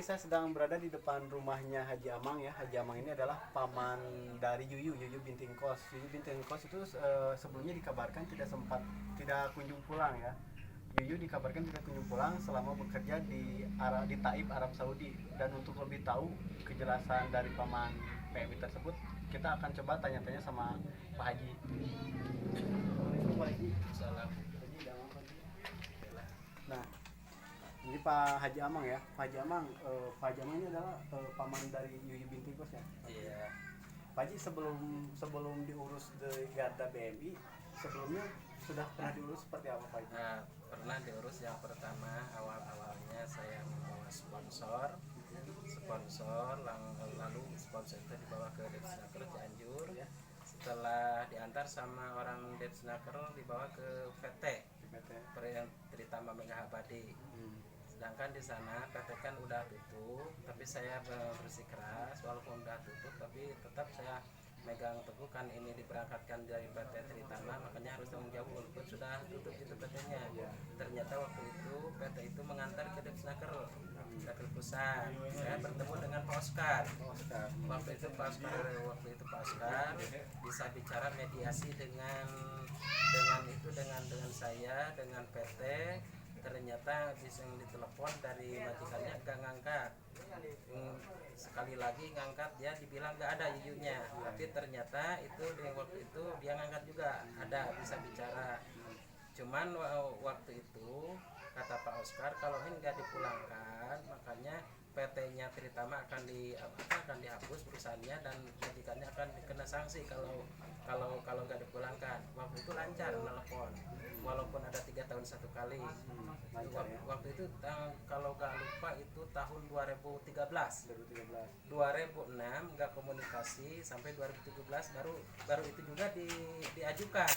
saya sedang berada di depan rumahnya Haji Amang ya. Haji Amang ini adalah paman dari Yuyu Binting Kos. Yuyu Binting Kos itu sebelumnya dikabarkan tidak kunjung pulang ya. Yuyu dikabarkan tidak kunjung pulang selama bekerja di Taib, Arab Saudi. Dan untuk lebih tahu kejelasan dari paman PMI tersebut, kita akan coba tanya-tanya sama Pak Haji. Assalamualaikum Pak Haji. Salam. Nah, ini Pak Haji Amang ya. Pak Haji Amang, Pak Haji Amang ini adalah paman dari Yuyu Binting Kos ya. Iya. Pak Haji sebelum diurus di Garda BMI, sebelumnya sudah pernah diurus seperti apa Pak Haji? Nah, pernah diurus yang pertama awalnya saya membawa sponsor, lalu sponsor itu dibawa ke Depsnaker Cianjur. Ya. Setelah diantar sama orang Depsnaker dibawa ke PT, yang terutama Mega Abadi. Sedangkan di sana PT kan udah tutup, tapi saya bersikeras walaupun udah tutup, tapi tetap saya megang teguh kan ini diberangkatkan dari PT Tritama, makanya harus tanggung jawab walaupun sudah tutup itu PT-nya. Ternyata waktu itu PT itu mengantar ke Depsnaker Pusat. Saya bertemu dengan Pak Oscar. Waktu itu Pak Oscar bisa bicara mediasi dengan saya, dengan PT. Ternyata bisa ditelepon dari majikannya gak ngangkat. Sekali lagi ngangkat dia dibilang gak ada Yuyunya, tapi ternyata itu di waktu itu dia ngangkat juga, ada bisa bicara. Cuman waktu itu kata Pak Oscar kalau ini nggak dipulangkan, makanya PT-nya Tritama akan dihapus perusahaannya dan majikannya akan kena sanksi kalau nggak dipulangkan. Waktu itu lancar telepon, walaupun ada 3 tahun 1 kali. Waktu itu kalau nggak lupa itu tahun 2013. 2006 nggak komunikasi sampai 2017 baru itu juga diajukan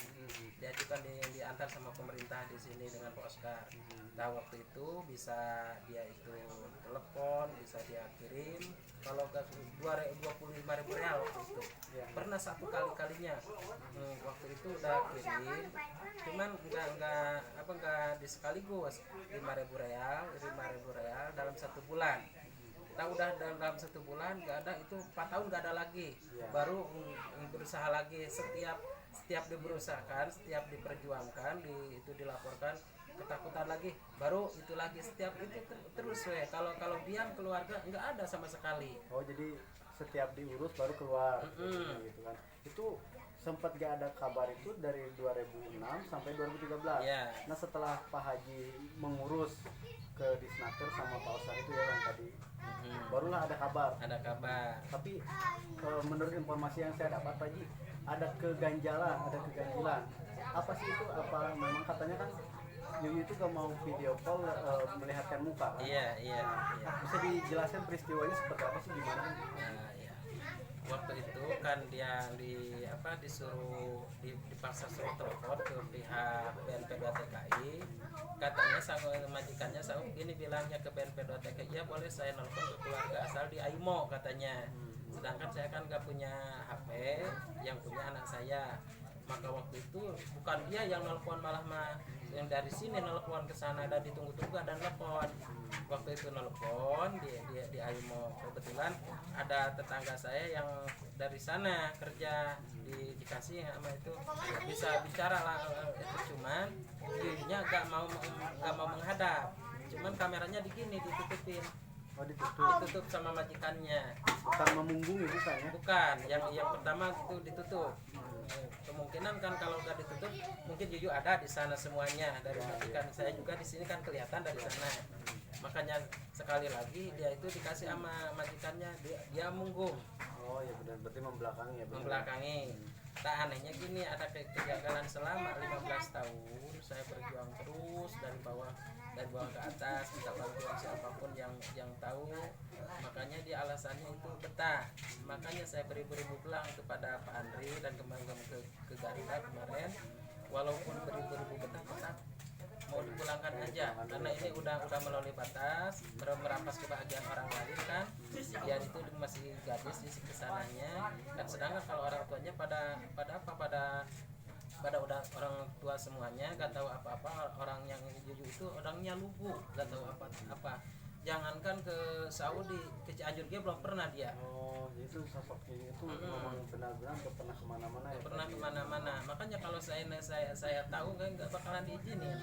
diantar sama pemerintah di sini dengan Pak Oscar. Nah waktu itu bisa dia itu telepon, bisa dia kirim. Kalau nggak 25.000 real waktu itu. Pernah 1 kalinya waktu itu udah kirim, cuman nggak di sekaligus 5.000 real dalam 1 bulan. Nah udah dalam 1 bulan nggak ada, itu 4 tahun nggak ada lagi. Baru berusaha lagi, setiap diberusahakan, setiap diperjuangkan, itu dilaporkan, ketakutan lagi, baru itu lagi, setiap itu terus ya. Kalau diam keluarga nggak ada sama sekali. Oh jadi setiap diurus baru keluar gitu kan. Itu sempat gak ada kabar itu dari 2006 sampai 2013. Ya. Nah setelah Pak Haji mengurus ke Disnaker sama Pak Oscar itu ya yang tadi, barulah ada kabar. Tapi menurut informasi yang saya dapat Pak Haji, ada keganjilan. Apa sih itu? Apa memang katanya kan Yuyu itu gak mau video call melihatkan muka kan? Iya. Bisa dijelaskan peristiwanya seperti apa sih, gimana? Iya. Waktu itu kan dia dipaksa suruh telepon ke pihak BNP 2 TKI. Katanya sama majikannya ini bilangnya ke BNP 2 TKI, ya boleh saya nelfon ke keluarga asal di Aimo katanya. Sedangkan saya kan gak punya HP, yang punya anak saya. Maka waktu itu bukan dia yang nelpon, malah yang dari sini nelpon ke sana dan ditunggu-tunggu dan nelpon. Waktu itu nelpon di Aimo, kebetulan ada tetangga saya yang dari sana kerja dikasih sama itu, bisa bicara lah itu, cuman dirinya gak mau menghadap, cuman kameranya ditutupin. Oh, ditutup sama majikannya. Bukan memunggungi, bukan ya? Bukan, yang pertama itu ditutup. Kemungkinan kan kalau nggak ditutup mungkin Yuyu ada di sana semuanya dari majikan. Saya juga di sini kan kelihatan dari sana. Makanya sekali lagi dia itu dikasih sama majikannya, dia munggung. Oh ya benar, berarti membelakangi ya. Membelakangi. Tak anehnya gini, ada kegagalan selama 15 tahun saya berjuang terus dari bawah ke atas, minta bantuan siapapun yang tahu. Makanya dia alasannya itu betah. Makanya saya beribu-ribu pulang kepada Pak Andri dan kemarin ke Garda kemarin, walaupun beribu-ribu betah mau dipulangkan aja, karena ini udah melalui batas, merampas kebahagiaan orang lain kan. Dia itu masih gadis di kesananya kan, sedangkan kalau orang tuanya pada udah orang tua semuanya, gak tahu apa-apa. Orang yang Yuyu itu orangnya lugu, gak tahu apa-apa. jangankan ke Saudi, ke Cianjur dia belum pernah dia. Oh, itu sosoknya itu memang benar-benar nggak pernah kemana-mana ya. Nggak pernah Pak? kemana-mana. Makanya kalau saya tahu nggak bakalan diizinin.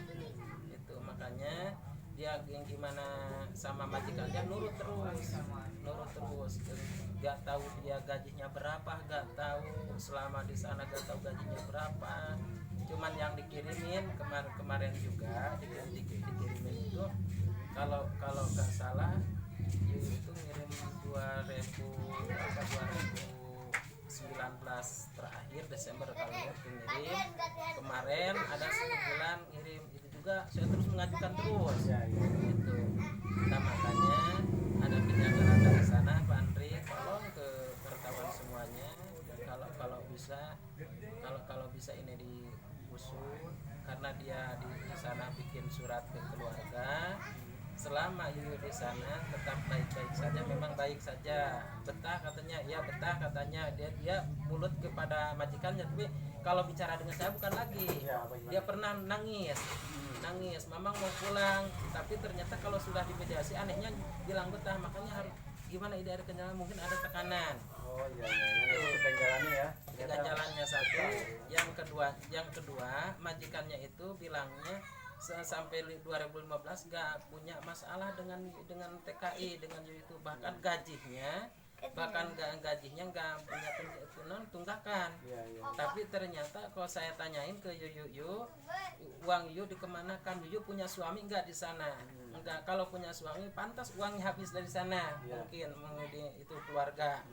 Itu makanya dia yang gimana sama majikannya nurut terus, nggak tahu dia gajinya berapa, nggak tahu selama di sana, nggak tahu gajinya berapa. Cuman yang dikirimin kemarin juga dikirimin itu, kalau nggak salah itu ngirim 2019 terakhir Desember kalau itu ngirim. Kemarin ada sebulan ngirim itu juga, saya terus mengajukan terus. Ya, ya. Itu nah makanya ada penjagaan dari sana Pak Andri, tolong ke wartawan semuanya, kalau bisa ini diusut, karena dia di sana bikin surat ke keluarga. Selama Yuyu di sana tetap baik-baik saja, memang baik saja, betah katanya, ya betah katanya, dia mulut kepada majikannya, tapi kalau bicara dengan saya bukan lagi. Ya, apa gimana? Dia pernah nangis, mamang mau pulang, tapi ternyata kalau sudah dimediasi anehnya bilang betah. Makanya harus gimana, ide ada kendala, mungkin ada tekanan. Oh iya, iya. Itu ketinggalannya ya. Jalannya satu, yang kedua majikannya itu bilangnya sampai 2015 nggak punya masalah dengan TKI, dengan itu, bahkan gajinya nggak punya tunggakan. Iya, iya. Tapi ternyata kalau saya tanyain ke Yuyu, uang Yuyu dikemanakan? Yuyu punya suami nggak di sana? Enggak. Kalau punya suami pantas uangnya habis dari sana. Iya. Mungkin itu keluarga.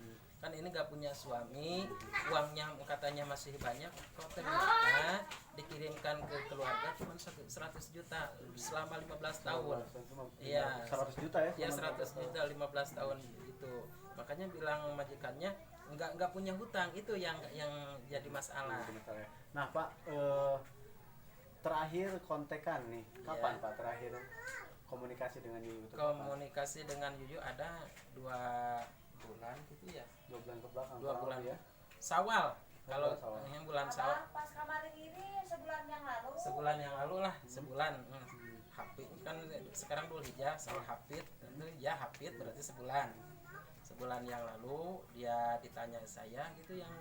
Kan ini nggak punya suami, uangnya katanya masih banyak, kok ternyata dikirimkan ke keluarga cuma 100 juta selama 15 tahun. Iya, 100 juta ya. Ya 100 juta 15 tahun itu. Makanya bilang majikannya nggak punya hutang, itu yang jadi masalah. Nah Pak, terakhir kontekan nih kapan Iya. Pak terakhir komunikasi dengan Yuyu? Komunikasi dengan Yuyu ada 2 bulan gitu ya, 2 bulan ke belakang. 2 bulan ya. Sawal. Kalau Sawal. yang bulan Sawal Pas kemarin ini sebulan yang lalu. sebulan yang lalu lah, sebulan. Hafid kan sekarang dulu hijah, soal hafid itu ya, hafid berarti sebulan yang lalu dia ditanya saya gitu, yang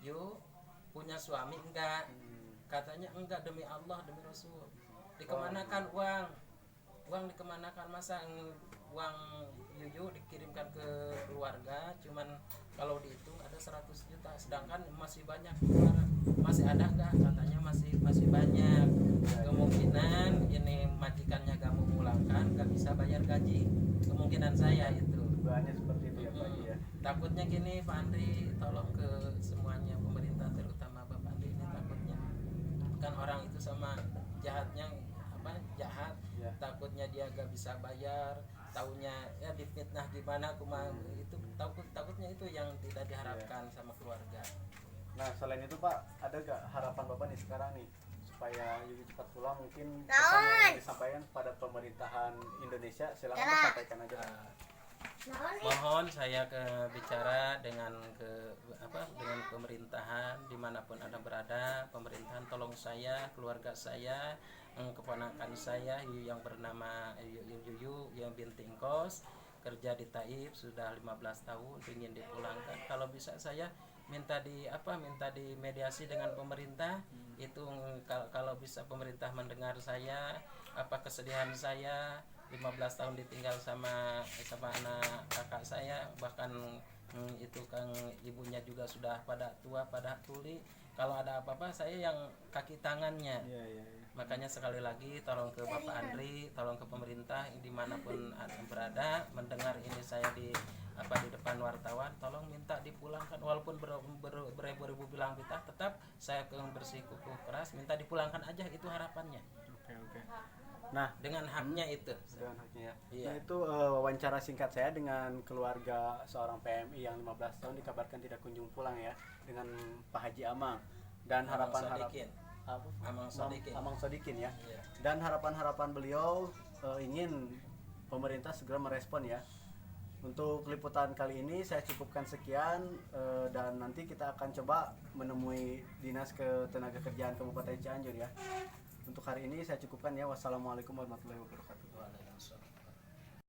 Yu punya suami enggak? Katanya enggak, demi Allah demi Rasul. Dikemanakan uang dikemanakan? Masa uang Yuyu dikirimkan ke keluarga cuman kalau dihitung ada 100 juta, sedangkan masih banyak, masih ada enggak? Katanya masih banyak. Kemungkinan ini majikannya gak mau memulangkan, gak bisa bayar gaji, kemungkinan saya itu. Banyak seperti itu ya Pak ya. Takutnya gini Pak Andri, tolong ke semuanya, pemerintah terutama Bapak Andri ini, takutnya kan orang itu sama jahatnya jahat Ya. takutnya dia gak bisa bayar, taunya ya difitnah gimana itu takutnya itu yang tidak diharapkan sama keluarga. Nah selain itu Pak, ada gak harapan Bapak nih sekarang nih supaya Yuyu cepat pulang? Mungkin pesan yang disampaikan pada pemerintahan Indonesia, silakan Pak, sampaikan aja Pak. Mohon saya bicara dengan dengan pemerintahan dimanapun Anda berada. Pemerintahan tolong saya, keluarga saya, keponakan saya yang bernama Yuyu yang binti Engkos, kerja di Taif sudah 15 tahun, ingin dipulangkan. Kalau bisa saya minta dimediasi dengan pemerintah. Itu kalau bisa pemerintah mendengar saya, apa kesedihan saya 15 tahun ditinggal sama anak kakak saya, bahkan itu Kang ibunya juga sudah pada tua, pada tuli. Kalau ada apa-apa saya yang kaki tangannya. Iya. Makanya sekali lagi tolong ke Bapak Andri, tolong ke pemerintah dimanapun Anda berada, mendengar ini saya di depan wartawan, tolong minta dipulangkan, walaupun beribu-ribu bilang tetap saya bersikukuh keras, minta dipulangkan aja, itu harapannya. Oke. Nah, Dengan haknya itu. dengan haknya. Iya. Nah, itu wawancara singkat saya dengan keluarga seorang PMI yang 15 tahun dikabarkan tidak kunjung pulang ya, dengan Pak Haji Amang, dan harapan-harapan Amang Sodikin ya. Iya. Dan harapan-harapan beliau ingin pemerintah segera merespon ya. Untuk liputan kali ini saya cukupkan sekian, dan nanti kita akan coba menemui Dinas Ketenagakerjaan Kabupaten Cianjur ya. Untuk hari ini saya cukupkan ya. Wassalamualaikum warahmatullahi wabarakatuh.